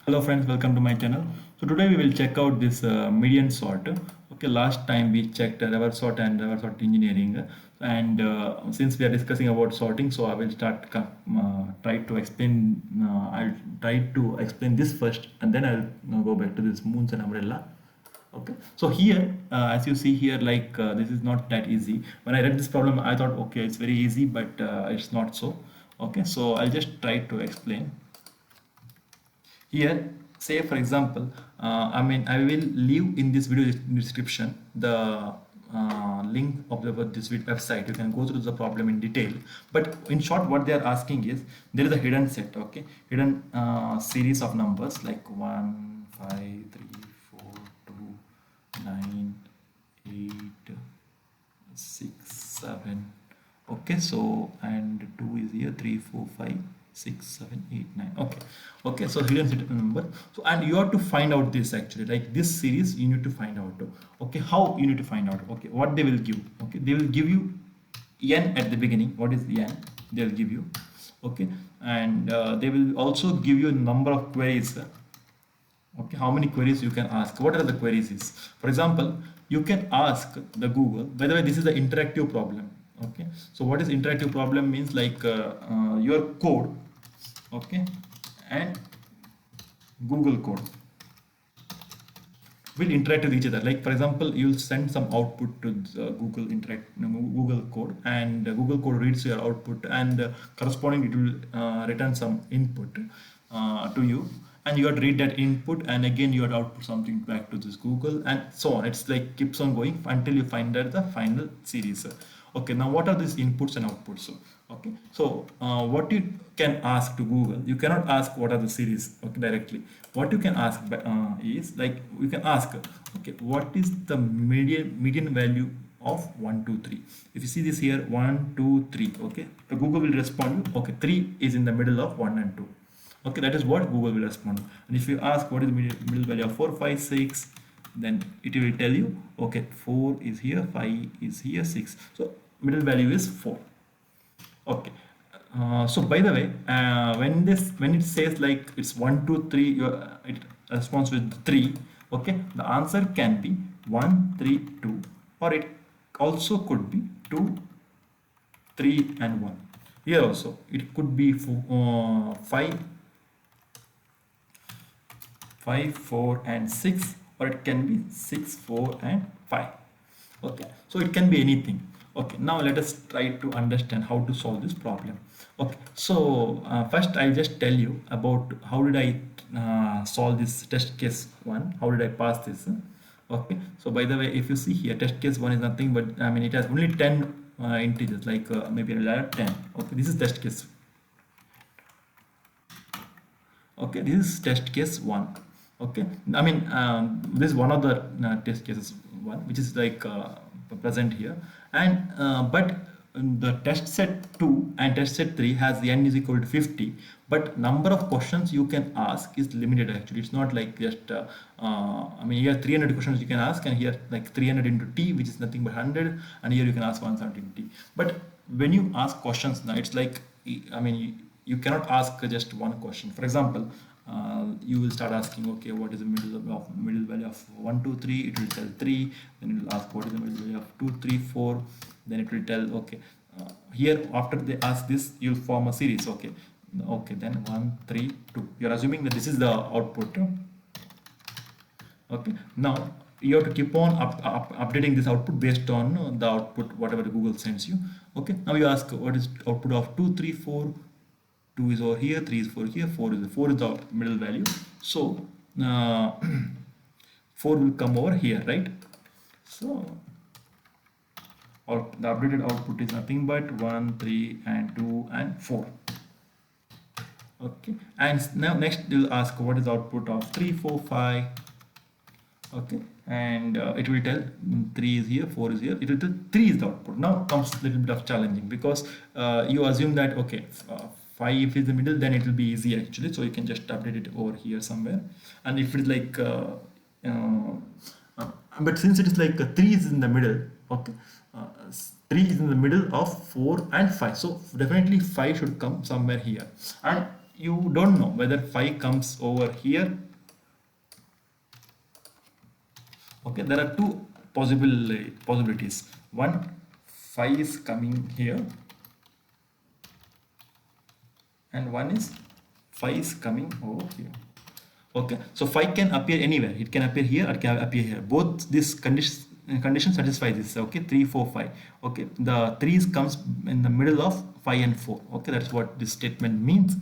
Hello friends, welcome to my channel. So today we will check out this median sort. Okay, last time we checked reverse sort and reverse sort engineering, and since we are discussing about sorting, so I will try to explain. I'll try to explain this first, and then I'll go back to this moons and umbrella. Okay, so here as you see here, this is not that easy. When I read this problem I thought okay, it's very easy, but it's not so. Okay, so I'll just try to explain. Here, say for example, I will leave in this video description the link of this website. You can go through the problem in detail. But in short, what they are asking is there is a hidden set, okay, hidden series of numbers like 1, 5, 3, 4, 2, 9, 8, 6, 7. Okay, so and 2 is here, 3, 4, 5, 6, 7, 8, 9. Okay, okay, so hidden set number. So and you have to find out this actually, like this series you need to find out. Okay, how you need to find out? Okay, what they will give? Okay, they will give you n at the beginning. What is the n? They'll give you. Okay, and they will also give you a number of queries. Okay, how many queries you can ask? What are the queries is? For example, you can ask the Google. By the way, this is the interactive problem. Okay, so what is interactive problem means, like your code, okay, and Google code will interact with each other. Like for example, you'll send some output to the Google code, and Google code reads your output, and corresponding it will return some input to you, and you have to read that input, and again you have to output something back to this Google, and so on. It's like keeps on going until you find out the final series. Okay, now what are these inputs and outputs? Okay, so what you can ask to Google, you cannot ask what are the series, okay, directly. What you can ask is, like, you can ask, okay, what is the median value of 1, 2, 3? If you see this here, 1, 2, 3, okay, the Google will respond you, okay, 3 is in the middle of 1 and 2. Okay, that is what Google will respond. And if you ask what is the middle value of 4, 5, 6, then it will tell you, okay, 4 is here, 5 is here, 6. So middle value is 4. Okay. So by the way, when it says like it's 1, 2, 3, it responds with 3. Okay, the answer can be 1, 3, 2, or it also could be 2, 3, and 1. Here also it could be 5, 5, 4, and 6, or it can be 6, 4, and 5. Okay, so it can be anything. Okay, now let us try to understand how to solve this problem. Okay, so first I'll just tell you about how did I solve this test case 1, how did I pass this. Okay, so by the way, if you see here, test case 1 is nothing but, it has only 10 integers, like maybe I'll add 10. Okay, this is test case. Okay, this is test case 1. Okay, this is one of the test cases 1, which is like present here, and but the test set 2 and test set 3 has the n is equal to 50, but number of questions you can ask is limited. Actually, it's not like just here 300 questions you can ask, and here like 300 into t, which is nothing but 100, and here you can ask 170 t. But when you ask questions now, it's like, you cannot ask just one question. For example, you will start asking, okay, what is the middle value of 1, 2, 3? It will tell 3. Then it will ask what is the middle value of 2, 3, 4. Then it will tell, okay, here after they ask this, you'll form a series. Okay, okay, then 1, 3, 2. You're assuming that this is the output. Okay, now you have to keep on updating this output based on the output whatever the Google sends you. Okay, now you ask what is output of 2, 3, 4. 2 is over here, 3 is for here, 4 is the middle value. So 4 will come over here, right? So or the updated output is nothing but 1, 3, and 2, and 4. Okay, and now next you'll ask what is the output of 3, 4, 5. Okay, and it will tell 3 is here, 4 is here, it will tell 3 is the output. Now comes a little bit of challenging, because you assume that, okay, 5 if it's the middle, then it will be easy actually, so you can just update it over here somewhere. And if it's like but since it is like 3 is in the middle, okay, 3 is in the middle of 4 and 5, so definitely 5 should come somewhere here. And you don't know whether 5 comes over here. Okay, there are two possibilities. One, 5 is coming here, and one is 5 is coming over here. Okay, so 5 can appear anywhere. It can appear here or it can appear here. Both these conditions satisfy this. Okay, 3 4 5. Okay, the 3 comes in the middle of 5 and 4. Okay, that's what this statement means.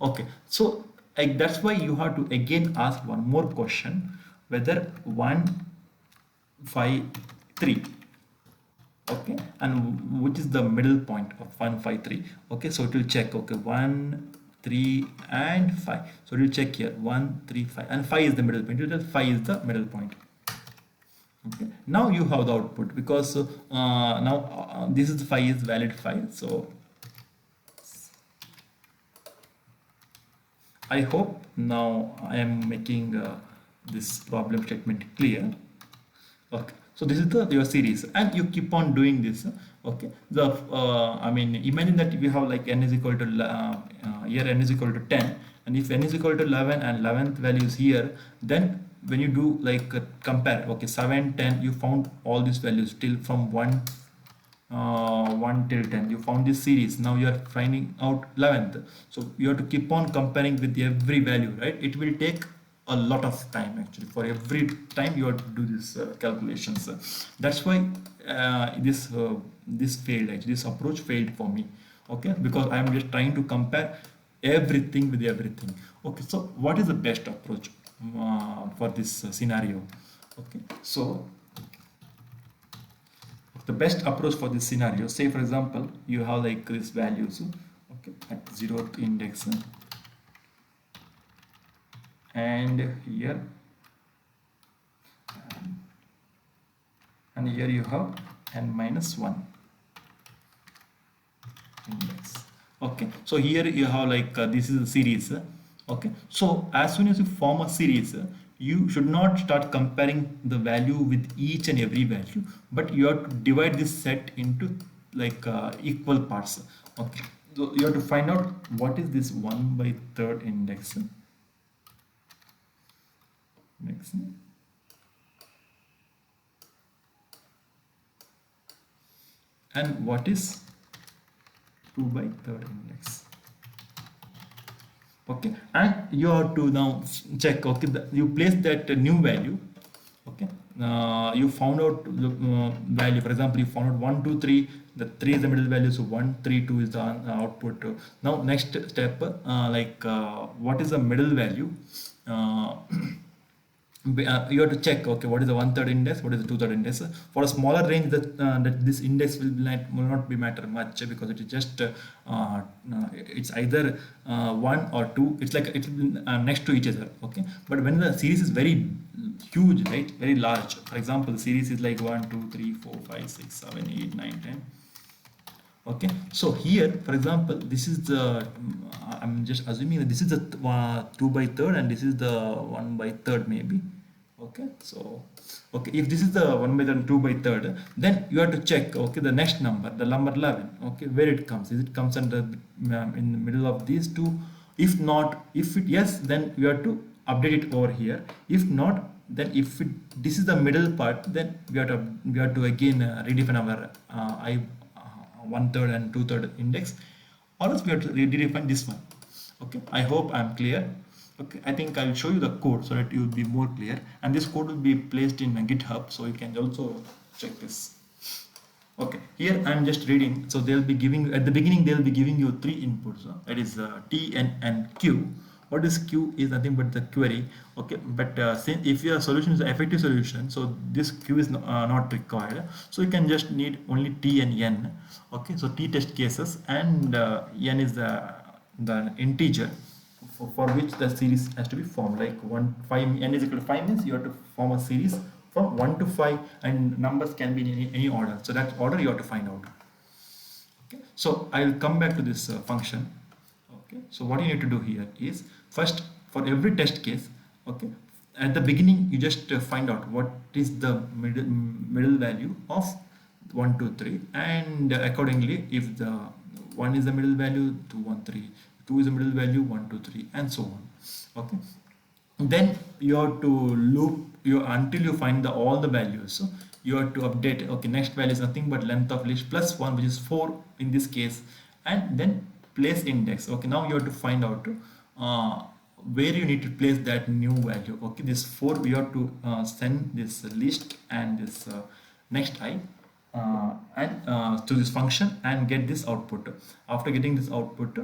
Okay, so that's why you have to again ask one more question, whether 1 5 3. Okay, and which is the middle point of 1 5 3. Okay, so it will check. Okay, 1 3 and 5. So it will check here 1 3 5, and 5 is the middle point. It will 5 is the middle point. Okay, now you have the output, because now this is 5 is valid 5. So I hope now I am making this problem statement clear. Okay, so this is your series, and you keep on doing this. Okay, I mean, imagine that we have like n is equal to here n is equal to 10, and if n is equal to 11 and 11th value is here, then when you do like compare, okay, 7 10, you found all these values till from 1 1 till 10, you found this series. Now you are finding out 11th, so you have to keep on comparing with every value, right? It will take a lot of time actually. For every time you have to do this calculations. That's why this failed actually. This approach failed for me. Okay, because I am just trying to compare everything with everything. Okay, so what is the best approach for this scenario? Okay, so the best approach for this scenario, say for example you have like these values, okay, at 0th index, and here and here you have n minus 1 index. Okay, so here you have like this is a series. Okay, so as soon as you form a series, you should not start comparing the value with each and every value, but you have to divide this set into like equal parts. Okay, so you have to find out what is this 1 by 3rd index. Next, and what is 2 by 3rd index. Okay, and you have to now check. Okay, you place that new value. Okay, you found out the value. For example, you found out 1 2 3. The 3 is the middle value, so 1 3 2 is the output. Now next step, what is the middle value? You have to check, okay, what is the 1/3 index, what is the 2/3 index. For a smaller range, that this index will not be matter much, because it is just it's either 1 or 2. It's like it's next to each other. Okay, but when the series is very huge, right, very large, for example the series is like 1 2 3 4 5 6 7 8 9 10. Okay, so here for example this is the I'm just assuming that this is the 2 by 3rd and this is the 1 by 3rd maybe. Okay, so okay, if this is the 1 by 3rd and 2 by 3rd, then you have to check, okay, the next number, the number 11, okay, where it comes. Is it comes under in the middle of these two? If not, if it yes, then you have to update it over here. If not, then if this is the middle part, then we have to again redefine our 1/3 and 2/3 index, or else we have to redefine this one. Okay, I hope I'm clear. Okay, I think I'll show you the code so that you'll be more clear, and this code will be placed in GitHub, so you can also check this. Okay, here I'm just reading. So they'll be giving at the beginning, they'll be giving you 3 inputs. That is T, N, and Q. What is Q is nothing but the query. Okay, but since if your solution is an effective solution, so this Q is not required. So you can just need only T and N. Okay, so T test cases, and N is the integer for which the series has to be formed. Like 1 5 n is equal to 5 means you have to form a series from 1 to 5, and numbers can be in any order. So that order you have to find out. Okay, so I will come back to this function. Okay, so what you need to do here is, first, for every test case, okay, at the beginning you just find out what is the middle value of 1 2 3, and accordingly, if the 1 is the middle value, 2 1 3, 2 is the middle value, 1 2 3 and so on. Okay, then you have to loop you until you find all the values. So you have to update. Okay, next value is nothing but length of list plus 1, which is 4 in this case, and then place index. Okay, now you have to find out uh, where you need to place that new value. Okay, this 4 you have to send this list and this next I and to this function and get this output. After getting this output,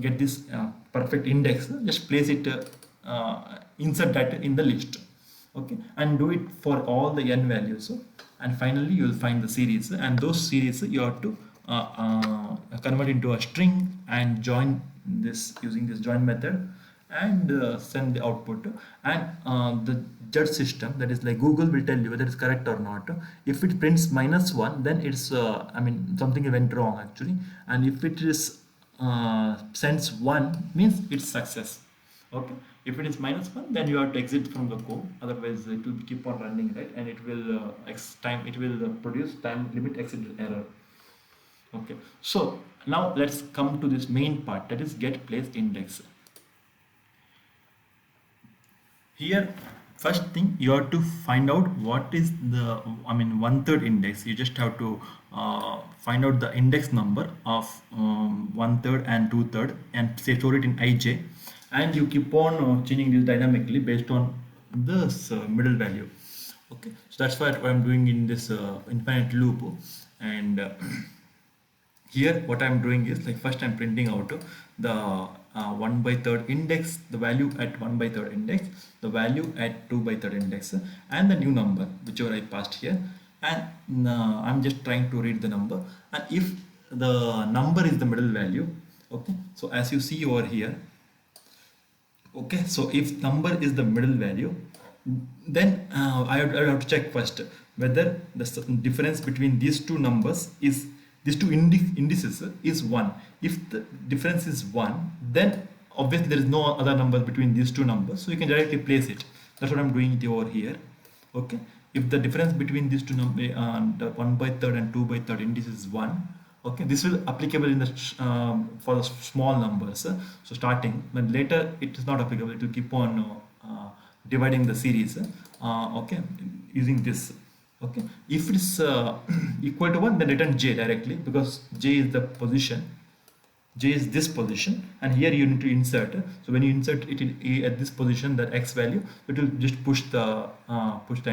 get this perfect index, just place it, insert that in the list. Okay, and do it for all the n values. And finally you will find the series, and those series you have to convert into a string and join this using this join method, and send the output. And the judge system, that is like Google, will tell you whether it's correct or not. If it prints -1, then it's I mean something went wrong actually, and if it is sends 1, means it's success. Okay, if it is -1, then you have to exit from the code, otherwise it will keep on running, right? And it will produce time limit exit error. Okay, so now let's come to this main part, that is get place index. Here, first thing, you have to find out what is the 1/3 index. You just have to find out the index number of 1/3 and 2/3 and say store it in ij, and you keep on changing this dynamically based on this middle value. Okay, so that's what I'm doing in this infinite loop. And here what I'm doing is, like, first I'm printing out the 1/3 index, the value at 1/3 index, the value at 2/3 index, and the new number whichever I passed here. And I'm just trying to read the number, and if the number is the middle value, okay, so as you see over here, okay, so if number is the middle value, then I have to check first whether the difference between these two numbers is, these two indices is 1. If the difference is 1, then obviously there is no other number between these two numbers, so you can directly place it. That's what I'm doing over here. Okay, if the difference between these two numbers, the 1/3 and 2/3 indices is 1, okay, this will applicable in the for the small numbers. So starting, but later it is not applicable. It will keep on dividing the series. Okay, using this. Okay, if it is equal to 1, then return j directly, because j is the position, j is this position, and here you need to insert. So when you insert it in at this position, that x value, it will just push the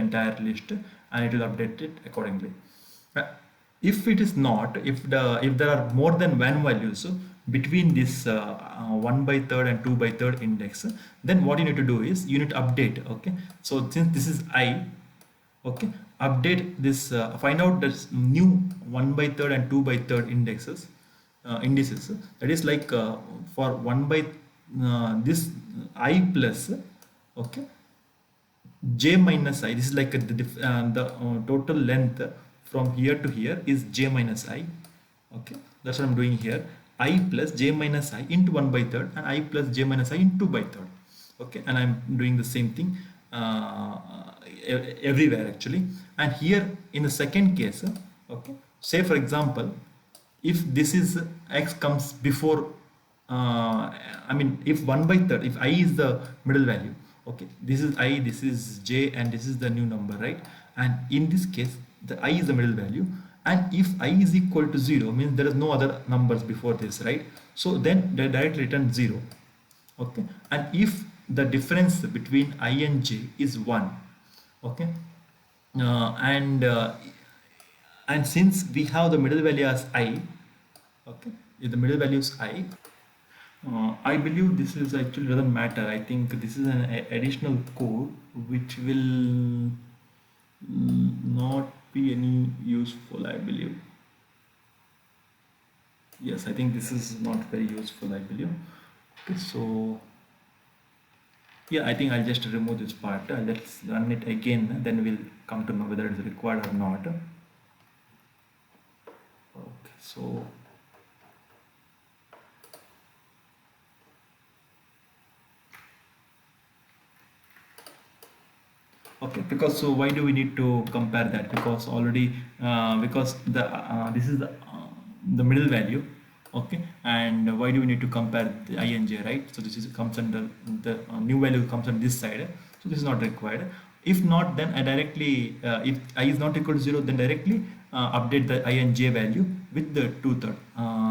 entire list, and it will update it accordingly. If it is not, if there are more than one values between this 1/3 and 2/3 index, then what you need to do is you need to update. Okay, so since this is I, okay, update this, find out this new 1/3 and 2/3 indices. That is like for 1 by this I plus, okay, j minus I. This is like the total length from here to here is j minus I. Okay, that's what I'm doing here. I plus j minus I into 1/3 and I plus j minus I into 2/3. Okay, and I'm doing the same thing everywhere actually. And here in the second case, okay, say for example, if this is x comes before if 1/3, if I is the middle value, okay, this is I, this is j, and this is the new number, right? And in this case the I is the middle value, and if I is equal to 0, means there is no other numbers before this, right? So then they directly return 0. Okay, and if the difference between I and j is 1, okay, and since we have the middle value as I, okay, if the middle value is I believe this is actually doesn't matter. I think this is an additional code which will not be any useful, I believe. Yes, I think this is not very useful, I believe. Okay, so yeah, I think I'll just remove this part. Let's run it again, then we'll come to know whether it's required or not. Okay, so okay, because so why do we need to compare that? Because already because the this is the middle value, Okay, and why do we need to compare the I and j, right? So this is comes under the new value comes on this side, so this is not required. If not, then I directly if I is not equal to 0, then directly update the I and j value with the two-third.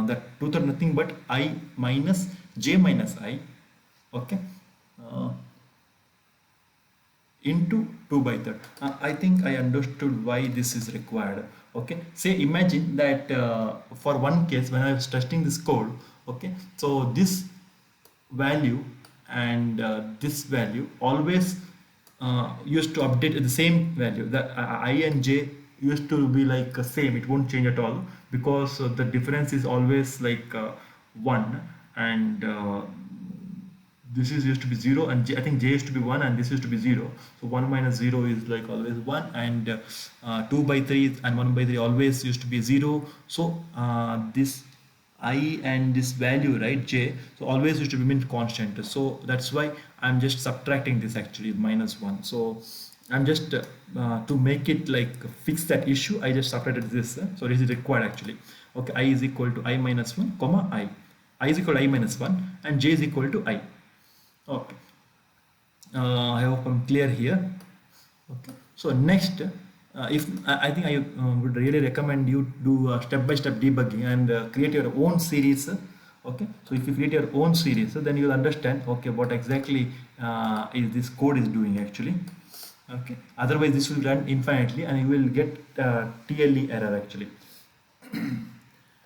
That two-third nothing but I minus j minus I. Okay, uh, into 2 by third. I think I understood why this is required. Okay, say imagine that for one case when I was testing this code, okay, so this value and this value always used to update at the same value. The I and j used to be like same, it won't change at all, because the difference is always like 1, and this is used to be 0, and I think j used to be 1 and this used to be 0. So 1 minus 0 is like always 1, and 2 by 3 and 1 by 3 always used to be 0. So this I and this value, right, j, so always used to remain constant. So that's why I'm just subtracting this, actually minus 1. So I'm just to make it like fix that issue, I just subtracted this. So this is required actually. Okay, I is equal to I minus 1 comma I is equal to I minus 1, and j is equal to I. Okay, I hope I'm clear here. Okay, so next, if I think I would really recommend you do step-by-step debugging and create your own series. Okay, so if you create your own series, then you will understand, okay, what exactly is this code is doing actually. Okay, otherwise this will run infinitely and you will get TLE error actually.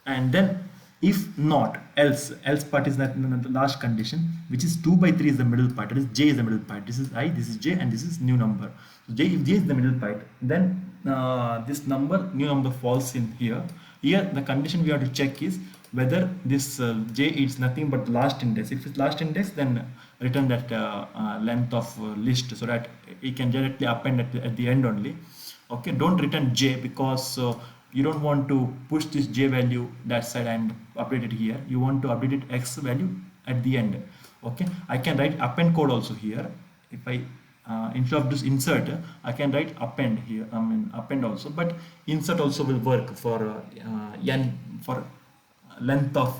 And then if not, else part is that the last condition, which is 2 by 3 is the middle part, that is j is the middle part, this is I, this is j, and this is new number. So j, if j is the middle part, then this number, new number, falls in here. Here the condition we have to check is whether this j is nothing but last index. If it's last index, then return that length of list, so that it can directly append at the end only. Okay, don't return j, because you don't want to push this j value that side and update it here. You want to update it x value at the end. Okay, I can write append code also here. If I instead of this insert, I can write append here. I mean append also, but insert also will work for n, for length of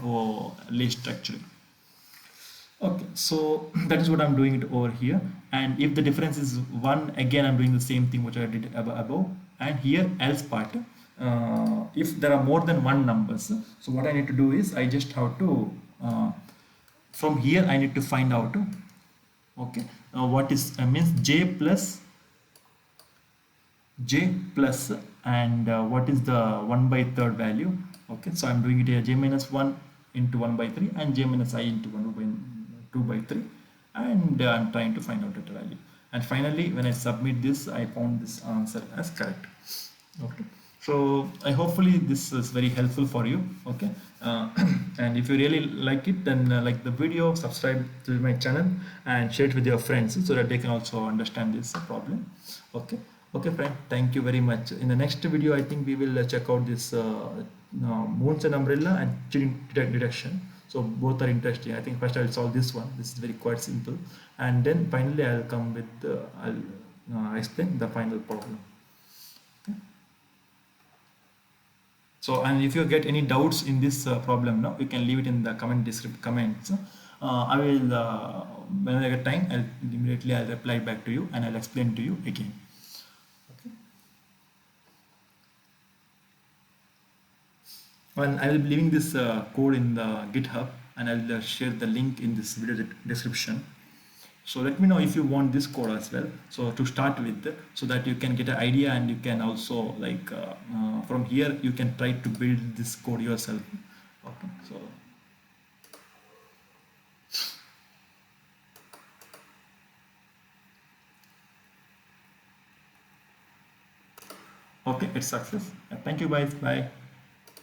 list actually. Okay, so that is what I'm doing it over here, and if the difference is 1, again I'm doing the same thing which I did above. And here else part, if there are more than one numbers, so what I need to do is I just have to from here I need to find out, okay, what is means j plus and what is the 1 by third value. Okay, so I'm doing it here, j minus 1 into 1 by 3 and j minus I into 1 by 2 by 3, and I'm trying to find out that value. And finally when I submit this, I found this answer as correct. Okay, so I hopefully this is very helpful for you. Okay, and if you really like it, then like the video, subscribe to my channel and share it with your friends so that they can also understand this problem. Okay, okay friend, thank you very much. In the next video I think we will check out this moons and umbrella and cheating detection. So both are interesting. I think first I'll solve this one. This is very quite simple, and then finally I'll come with I'll explain the final problem. Okay. So, and if you get any doubts in this problem now, you can leave it in the comments. I will when I get time, I'll reply back to you and I'll explain to you again. Okay. Well, I will be leaving this code in the GitHub, and I'll share the link in this video description. So let me know if you want this code as well, so to start with, so that you can get an idea, and you can also like from here you can try to build this code yourself. Okay, so okay, it's success. Thank you guys, bye.